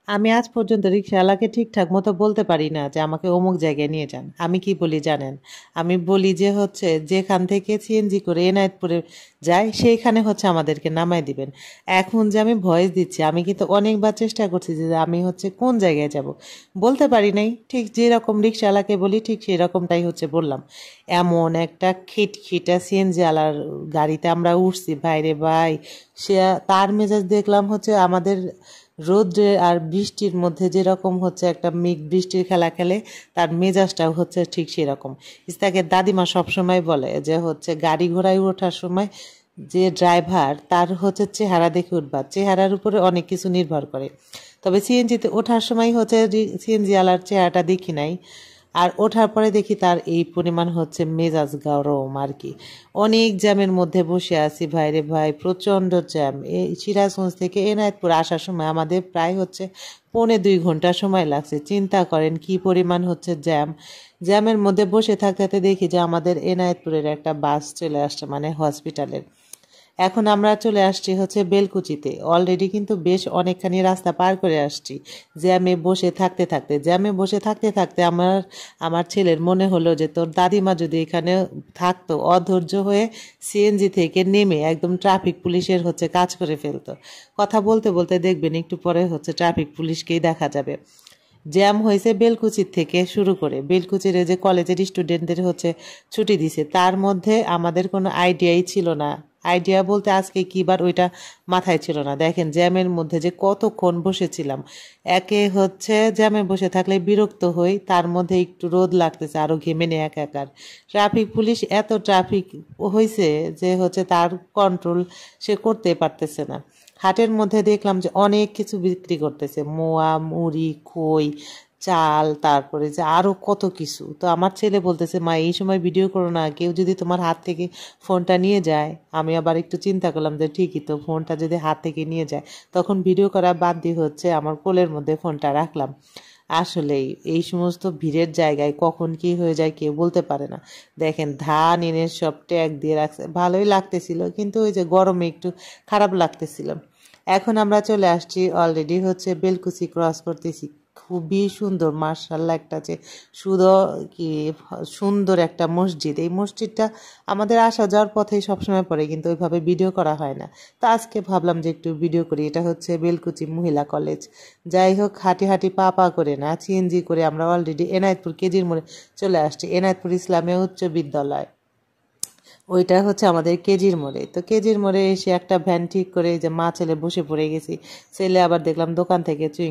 আমি আজ পর্যন্ত রিকশাওয়ালাকে ঠিকঠাক মতো বলতে পারি না যে আমাকে অমুক জায়গায় নিয়ে যান। আমি কি বলি জানেন? আমি বলি যে হচ্ছে যেখান থেকে সিএনজি করে এনায়েতপুরে যাই সেইখানে হচ্ছে আমাদেরকে নামায় দিবেন। এখন যে আমি ভয়েস দিচ্ছি আমি কিন্তু অনেকবার চেষ্টা করছি যে আমি হচ্ছে কোন জায়গায় যাব বলতে পারি নাই। ঠিক যেরকম রিকশাওয়ালাকে বলি ঠিক সেরকমটাই হচ্ছে বললাম। এমন একটা খিটখিটা সিএনজি আলার গাড়িতে আমরা উঠছি ভাইরে ভাই, সে তার মেজাজ দেখলাম হচ্ছে আমাদের রোদ্রে আর বৃষ্টির মধ্যে যেরকম হচ্ছে একটা মেঘ বৃষ্টির খেলা খেলে তার মেজাজটাও হচ্ছে ঠিক সেরকম। ইস্তাকের দাদিমা সবসময় বলে যে হচ্ছে গাড়ি ঘোড়ায় ওঠার সময় যে ড্রাইভার তার হচ্ছে চেহারা দেখে উঠবা, চেহারার উপরে অনেক কিছু নির্ভর করে। তবে সিএনজিতে ওঠার সময় হচ্ছে সিএনজি আলার চেহারাটা দেখি নাই, আর ওঠার পরে দেখি তার এই পরিমাণ হচ্ছে মেজাজ গরম আর কি। অনেক জ্যামের মধ্যে বসে আছি ভাইরে ভাই, প্রচণ্ড জ্যাম। এই সিরাজগঞ্জ থেকে এনায়েতপুর আসার সময় আমাদের প্রায় হচ্ছে 2.25 ঘন্টা সময় লাগছে। চিন্তা করেন কি পরিমাণ হচ্ছে জ্যাম। জ্যামের মধ্যে বসে থাকতে থাকতে দেখি যে আমাদের এনায়েতপুরের একটা বাস চলে আসছে, মানে হসপিটালের। এখন আমরা চলে আসছি হচ্ছে বেলকুচিতে। অলরেডি কিন্তু বেশ অনেকখানি রাস্তা পার করে আসছি জ্যামে বসে থাকতে থাকতে আমার ছেলের মনে হলো যে তোর দাদিমা যদি এখানে থাকতো অধৈর্য হয়ে সিএনজি থেকে নেমে একদম ট্রাফিক পুলিশের হচ্ছে কাজ করে ফেলতো। কথা বলতে বলতে দেখবেন একটু পরে হচ্ছে ট্রাফিক পুলিশকেই দেখা যাবে। জ্যাম হয়েছে বেলকুচির থেকে শুরু করে, বেলকুচির যে কলেজের স্টুডেন্টদের হচ্ছে ছুটি দিছে, তার মধ্যে আমাদের কোনো আইডিয়াই ছিল না। আইডিয়া বলতে আজকে কী বার ওইটা মাথায় ছিল না। দেখেন জ্যামের মধ্যে যে কতক্ষণ বসেছিলাম। একে হচ্ছে জ্যামে বসে থাকলে বিরক্ত হই, তার মধ্যে একটু রোদ লাগতেছে, আরও ঘেমে নেই একাকার। ট্রাফিক পুলিশ এত ট্রাফিক হয়েছে যে হচ্ছে তার কন্ট্রোল সে করতে পারতেছে না। হাটের মধ্যে দেখলাম যে অনেক কিছু বিক্রি করতেছে, মোয়া মুড়ি খই চাল, তারপরে যে আরও কত কিছু। তো আমার ছেলে বলতেছে মা এই সময় ভিডিও করো না, কেউ যদি তোমার হাত থেকে ফোনটা নিয়ে যায়। আমি আবার একটু চিন্তা করলাম যে ঠিকই তো, ফোনটা যদি হাত থেকে নিয়ে যায় তখন ভিডিও করা বাদ দিয়ে হচ্ছে আমার কোলের মধ্যে ফোনটা রাখলাম। আসলেই এই সমস্ত ভিড়ের জায়গায় কখন কি হয়ে যায় কেউ বলতে পারে না। দেখেন ধান এনে সব ট্যাগ দিয়ে রাখছে, ভালোই লাগতেছিল, কিন্তু ওই যে গরমে একটু খারাপ লাগতেছিল। এখন আমরা চলে আসছি অলরেডি হচ্ছে বেলকুচি ক্রস করতেছি। খুবই সুন্দর মার্শাল্লাহ, একটা যে শুধু কি সুন্দর একটা মসজিদ। এই মসজিদটা আমাদের আসা যাওয়ার পথেই সবসময় পড়ে, কিন্তু ওইভাবে ভিডিও করা হয় না। তো আজকে ভাবলাম যে একটু ভিডিও করি। এটা হচ্ছে বেলকুচি মহিলা কলেজ। যাই হোক, হাঁটি হাঁটি পা পা করে না, সিএনজি করে আমরা অলরেডি এনায়েতপুর কেজির মোড়ে চলে আসছি। এনায়েতপুর ইসলামিয়া উচ্চ বিদ্যালয়, ওইটা হচ্ছে আমাদের কেজির মোড়ে। তো কেজির মোড়ে এসে একটা ভ্যান ঠিক করে যে মা ছেলে বসে পড়ে গেছি। ছেলে আবার দেখলাম দোকান থেকে চুই